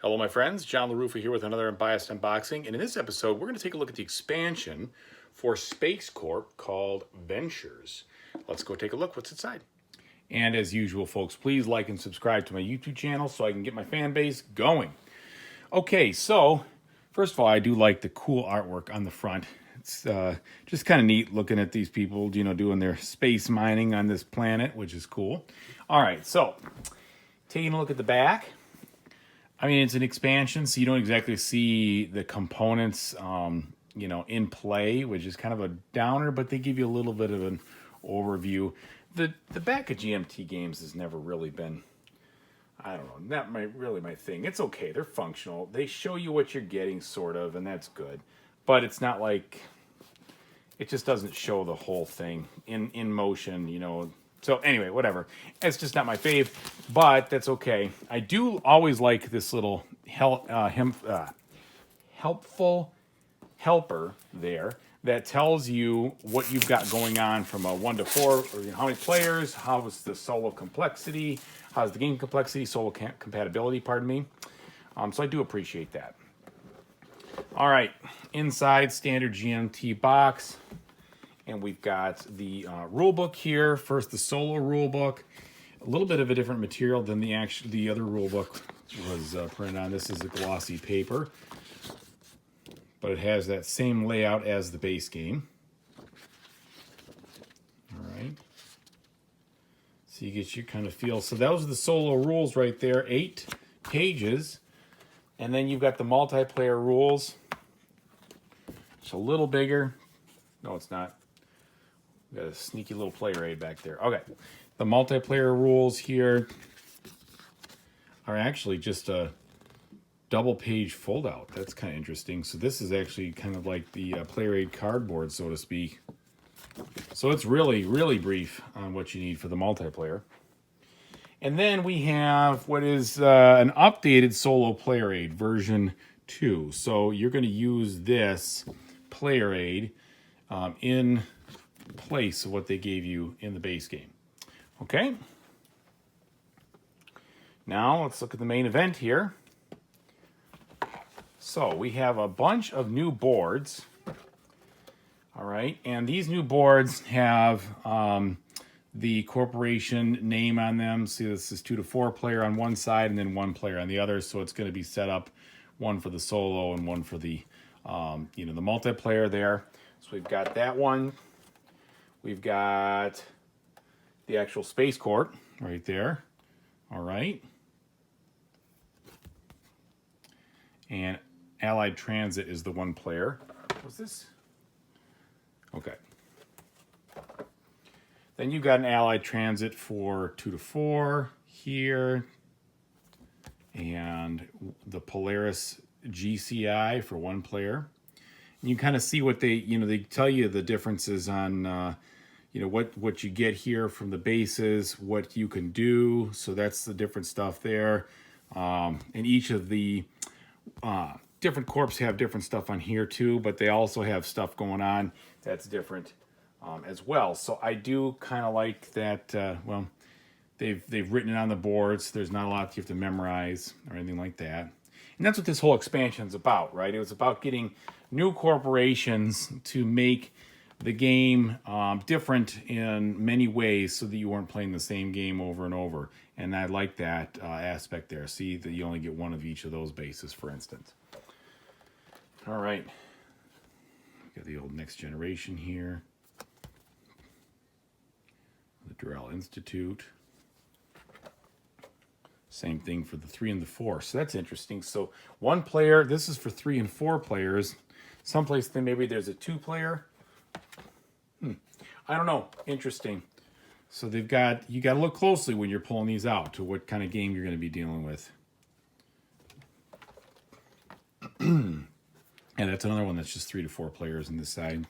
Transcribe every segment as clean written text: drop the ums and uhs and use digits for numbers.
Hello my friends, John LaRuffa here with another Unbiased unboxing, and in this episode we're going to take a look at the expansion for SpaceCorp called Ventures. Let's go take a look what's inside. And as usual folks, please like and subscribe to my YouTube channel so I can get my fan base going. Okay, so first of all, I do like the cool artwork on the front. It's just kind of neat looking at these people, doing their space mining on this planet, which is cool. All right, so taking a look at the back. I mean, it's an expansion, so you don't exactly see the components, in play, which is kind of a downer, but they give you a little bit of an overview. The back of GMT games has never really been, I don't know, not really my thing. It's okay, they're functional. They show you what you're getting, sort of, and that's good. But it's not like, it just doesn't show the whole thing in motion, So anyway, whatever. It's just not my fave, but that's okay. I do always like this little helpful helper there that tells you what you've got going on from a 1 to 4, or how many players, how's the solo complexity, how's the game complexity, solo compatibility, pardon me. So I do appreciate that. All right, inside standard GMT box. And we've got the rule book here. First, the solo rule book. A little bit of a different material than the other rule book was printed on. This is a glossy paper, but it has that same layout as the base game. All right. So you get your kind of feel. So those are the solo rules right there. 8 pages. And then you've got the multiplayer rules. It's a little bigger. No, it's not. Got a sneaky little player aid back there. Okay, the multiplayer rules here are actually just a double page fold out. That's kind of interesting. So this is actually kind of like the player aid cardboard, so to speak. So it's really, really brief on what you need for the multiplayer. And then we have what is an updated solo player aid version 2. So you're going to use this player aid in place of what they gave you in the base game. Okay. Now let's look at the main event here. So we have a bunch of new boards. All right. And these new boards have the corporation name on them. See, this is 2 to 4 player on one side and then 1 player on the other. So it's going to be set up, one for the solo and one for the, the multiplayer there. So we've got that one. We've got the actual SpaceCorp right there. All right. And Allied Transit is the 1 player. What's this? Okay. Then you've got an Allied Transit for 2 to 4 here. And the Polaris GCI for 1 player. And you kind of see what they tell you the differences on what you get here from the bases, what you can do. So that's the different stuff there. And each of the different corps have different stuff on here too, but they also have stuff going on that's different as well. So I do kind of like that. They've written it on the boards. There's not a lot you have to memorize or anything like that. And that's what this whole expansion is about, right? It was about getting new corporations to make the game different in many ways so that you weren't playing the same game over and over. And I like that aspect there. See that you only get 1 of each of those bases, for instance. All right. Got the old Next Generation here. The Durrell Institute. Same thing for the 3 and the 4. So that's interesting. So 1 player, this is for 3 and 4 players. Someplace then maybe there's a 2 player. I don't know. Interesting. So you got to look closely when you're pulling these out to what kind of game you're going to be dealing with. And that's another one that's just 3 to 4 players on this side.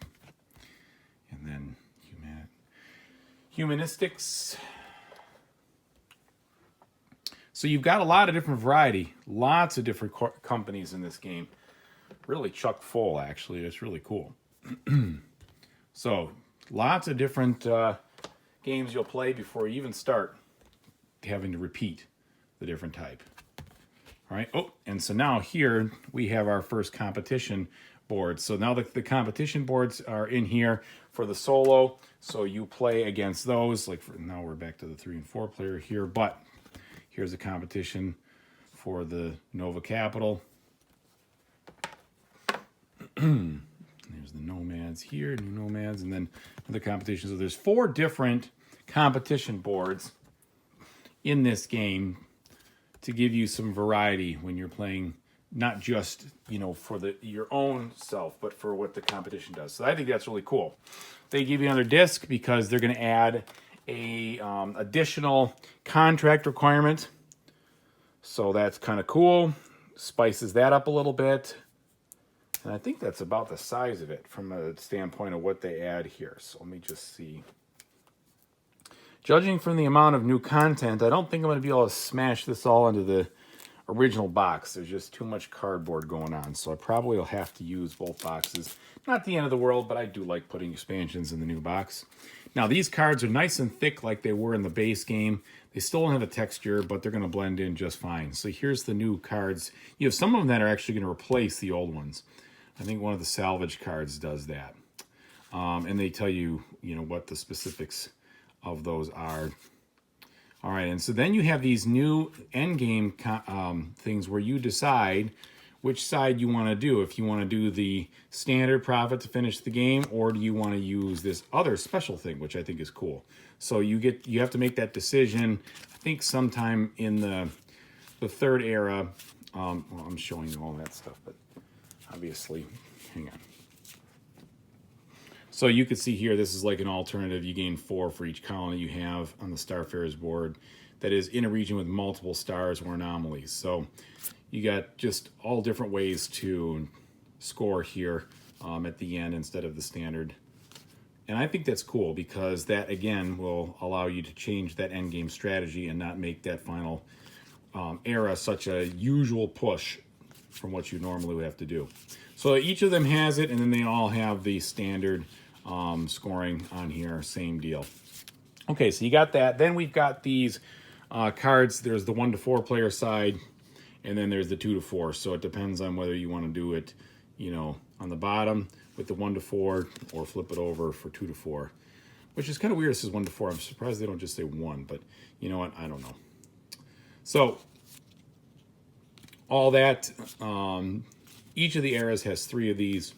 And then humanistics. So you've got a lot of different variety. Lots of different companies in this game. Really chock full, actually. It's really cool. So lots of different games you'll play before you even start having to repeat the different type. All right. Oh, and so now here we have our first competition boards. So now the competition boards are in here for the solo. So you play against those. Like now we're back to the 3 and 4 player here, but here's a competition for the Nova Capital. There's the Nomads here, new Nomads, and then the competition. So there's 4 different competition boards in this game to give you some variety when you're playing, not just, you know, for your own self, but for what the competition does. So I think that's really cool. They give you another disc because they're going to add a additional contract requirement. So that's kind of cool. Spices that up a little bit. And I think that's about the size of it from a standpoint of what they add here. So let me just see. Judging from the amount of new content, I don't think I'm going to be able to smash this all into the original box. There's just too much cardboard going on. So I probably will have to use both boxes. Not the end of the world, but I do like putting expansions in the new box. Now, these cards are nice and thick like they were in the base game. They still don't have a texture, but they're going to blend in just fine. So here's the new cards. You have some of them that are actually going to replace the old ones. I think one of the salvage cards does that. And they tell you, you know, what the specifics of those are. All right, and so then you have these new endgame things where you decide which side you want to do. If you want to do the standard profit to finish the game, or do you want to use this other special thing, which I think is cool. So you have to make that decision. I think sometime in the third era. Well, I'm showing you all that stuff, but obviously, hang on. So you can see here, this is like an alternative. You gain 4 for each colony you have on the Starfarers board that is in a region with multiple stars or anomalies. So you got just all different ways to score here at the end instead of the standard. And I think that's cool because that, again, will allow you to change that endgame strategy and not make that final era such a usual push from what you normally would have to do. So each of them has it, and then they all have the standard scoring on here, same deal. Okay, so you got that. Then we've got these cards. There's the 1 to 4 player side, and then there's the 2 to 4. So it depends on whether you want to do it, you know, on the bottom with the 1 to 4, or flip it over for 2 to 4, which is kind of weird. This is 1 to 4. I'm surprised they don't just say 1, but you know what? I don't know. So all that, each of the eras has 3 of these,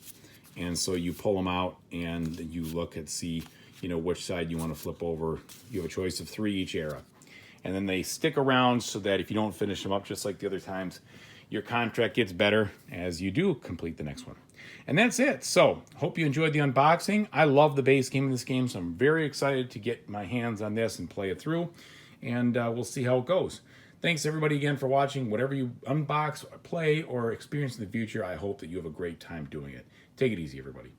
and so you pull them out and you look and see, you know, which side you want to flip over. You have a choice of 3 each era, and then they stick around so that if you don't finish them up just like the other times, your contract gets better as you do complete the next one. And that's it. So hope you enjoyed the unboxing. I love the base game of this game, so I'm very excited to get my hands on this and play it through, and we'll see how it goes. Thanks everybody again for watching. Whatever you unbox, or play, or experience in the future, I hope that you have a great time doing it. Take it easy, everybody.